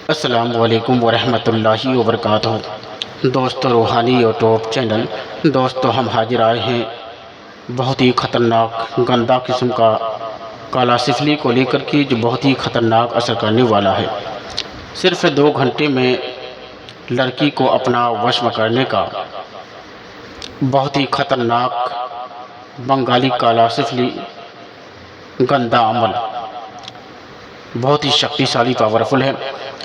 अस्सलामु अलैकुम वरहमतुल्लाहि वबरकातुहू। दोस्तों, रूहानी यूट्यूब चैनल। दोस्तों, हम हाजिर आए हैं बहुत ही ख़तरनाक गंदा किस्म का काला सिफली को लेकर के, जो बहुत ही ख़तरनाक असर करने वाला है। सिर्फ 2 घंटे में लड़की को अपना वश में करने का बहुत ही ख़तरनाक बंगाली काला सिफली गंदा अमल बहुत ही शक्तिशाली पावरफुल है।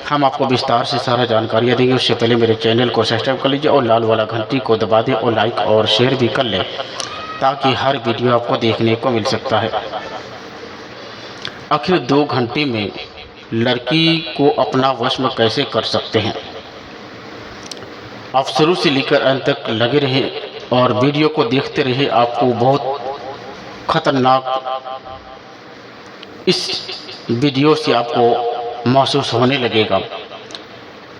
हम आपको विस्तार से सारा जानकारियाँ देंगे। उससे पहले मेरे चैनल को सब्सक्राइब कर लीजिए और लाल वाला घंटी को दबा दें और लाइक और शेयर भी कर लें, ताकि हर वीडियो आपको देखने को मिल सकता है। आखिर 2 घंटे में लड़की को अपना वश में कैसे कर सकते हैं? आप शुरू से लेकर अंत तक लगे रहें और वीडियो को देखते रहे। आपको बहुत खतरनाक इस वीडियो से आपको महसूस होने लगेगा।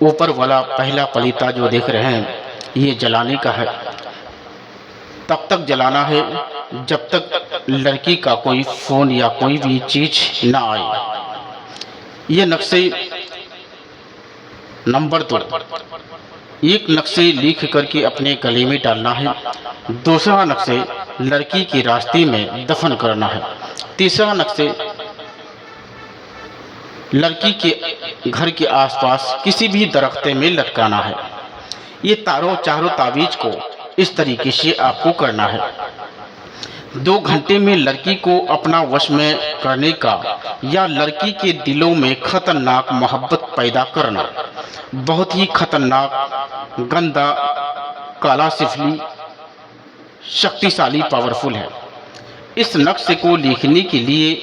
ऊपर वाला पहला पलीता जो देख रहे हैं, ये जलाने का है। तब तक जलाना है जब तक लड़की का कोई फ़ोन या कोई भी चीज़ ना आए। ये नक्शे नंबर 2, एक नक्शे लिख करके अपने गले में डालना है। दूसरा नक्शे लड़की के रास्ते में दफन करना है। तीसरा नक्शे लड़की के घर के आसपास किसी भी दरख्त में लटकाना है। ये चारों तावीज़ को इस तरीके से आपको करना है। 2 घंटे में लड़की को अपना वश में करने का या लड़की के दिलों में खतरनाक मोहब्बत पैदा करना बहुत ही खतरनाक गंदा काला सिफली शक्तिशाली पावरफुल है। इस नक्शे को लिखने के लिए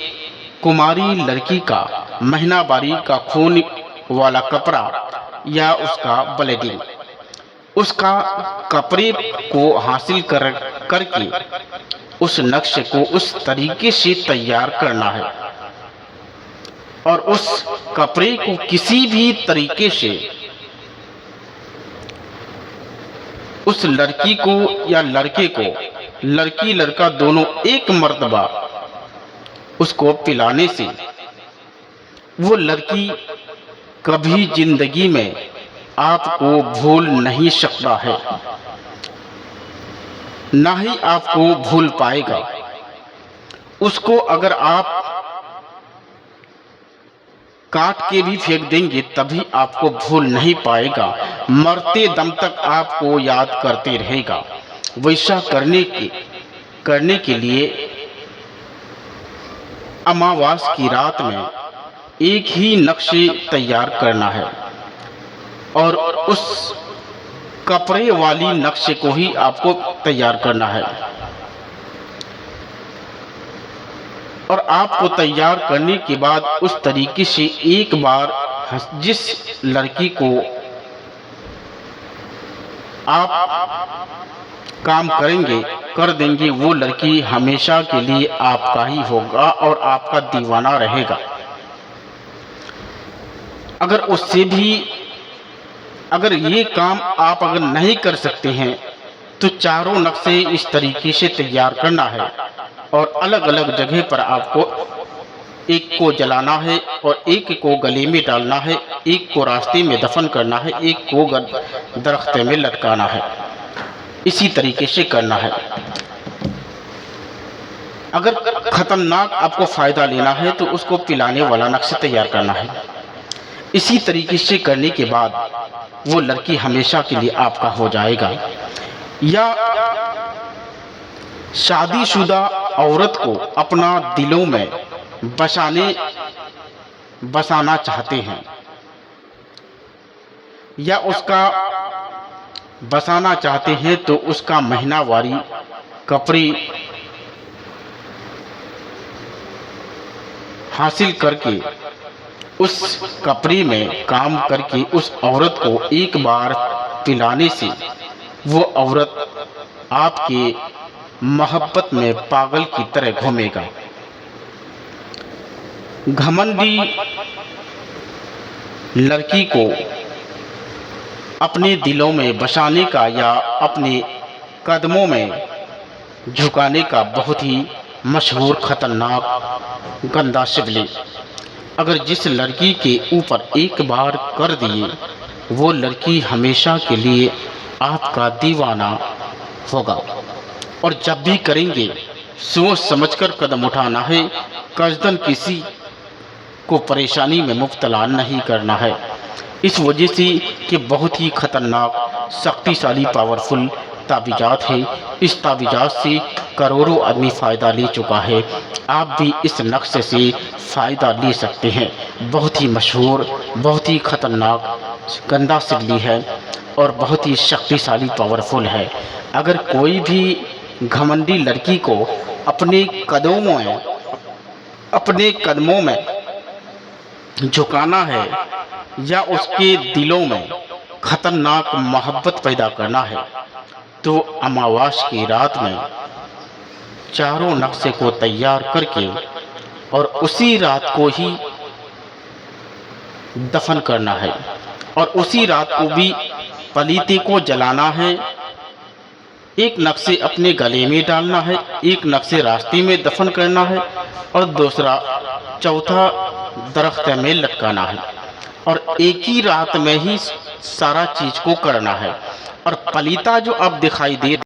कुमारी लड़की का महीनावारी का खून वाला कपड़ा या उसका ब्लीडिंग, उसका कपड़े को हासिल करके उस नक्शे को उस तरीके से तैयार करना है और उस कपड़े को किसी भी तरीके से उस लड़की को या लड़के को, लड़की लड़का दोनों एक मर्तबा उसको पिलाने से वो लड़की कभी जिंदगी में आपको भूल नहीं सकता है, ना ही आपको भूल पाएगा। उसको अगर आप काट के भी फेंक देंगे तभी आपको भूल नहीं पाएगा। मरते दम तक आपको याद करते रहेगा। वैसा करने के लिए अमावास की रात में एक ही नक्शे तैयार करना है और उस कपड़े वाली नक्शे को ही आपको तैयार करना है। और आपको तैयार करने के बाद उस तरीके से एक बार जिस लड़की को आप काम कर देंगे, वो लड़की हमेशा के लिए आपका ही होगा और आपका दीवाना रहेगा। अगर ये काम आप अगर नहीं कर सकते हैं तो चारों नक्शे इस तरीके से तैयार करना है और अलग अलग जगह पर आपको एक को जलाना है और एक को गले में डालना है, एक को रास्ते में दफन करना है, एक को दरख्त में लटकाना है। इसी तरीके से करना है। अगर खतरनाक आपको फ़ायदा लेना है तो उसको पिलाने वाला नक्शा तैयार करना है। इसी तरीके से करने के बाद वो लड़की हमेशा के लिए आपका हो जाएगा। या शादीशुदा औरत को अपना दिलों में बसाना चाहते हैं या उसका बसाना चाहते हैं तो उसका महीनावारी कपड़े हासिल करके उस कपड़े में काम करके उस औरत को एक बार पिलाने से वो औरत आपके मोहब्बत में पागल की तरह घूमेगा। घमंडी लड़की को अपने दिलों में बसाने का या अपने कदमों में झुकाने का बहुत ही मशहूर खतरनाक गंदा सिफली अगर जिस लड़की के ऊपर एक बार कर दिए, वो लड़की हमेशा के लिए आपका दीवाना होगा। और जब भी करेंगे सोच समझकर कदम उठाना है। कसदन किसी को परेशानी में मुब्तला नहीं करना है। इस वजह से कि बहुत ही खतरनाक, शक्तिशाली, पावरफुल ताबीजात है। इस ताबीजात से करोड़ों आदमी फ़ायदा ले चुका है। आप भी इस नक्शे से फ़ायदा ले सकते हैं। बहुत ही मशहूर, बहुत ही खतरनाक गंदा सिल्ली है और बहुत ही शक्तिशाली, पावरफुल है। अगर कोई भी घमंडी लड़की को अपने कदमों में झुकाना है या उसके दिलों में खतरनाक मोहब्बत पैदा करना है, तो अमावास की रात में चारों नक्शे को तैयार करके और उसी रात को ही दफन करना है और उसी रात को भी पलीते को जलाना है। एक नक्शे अपने गले में डालना है, एक नक्शे रास्ते में दफन करना है और चौथा दरख्त में लटकाना है और एक ही रात में ही सारा चीज को करना है। और पलीता जो अब दिखाई दे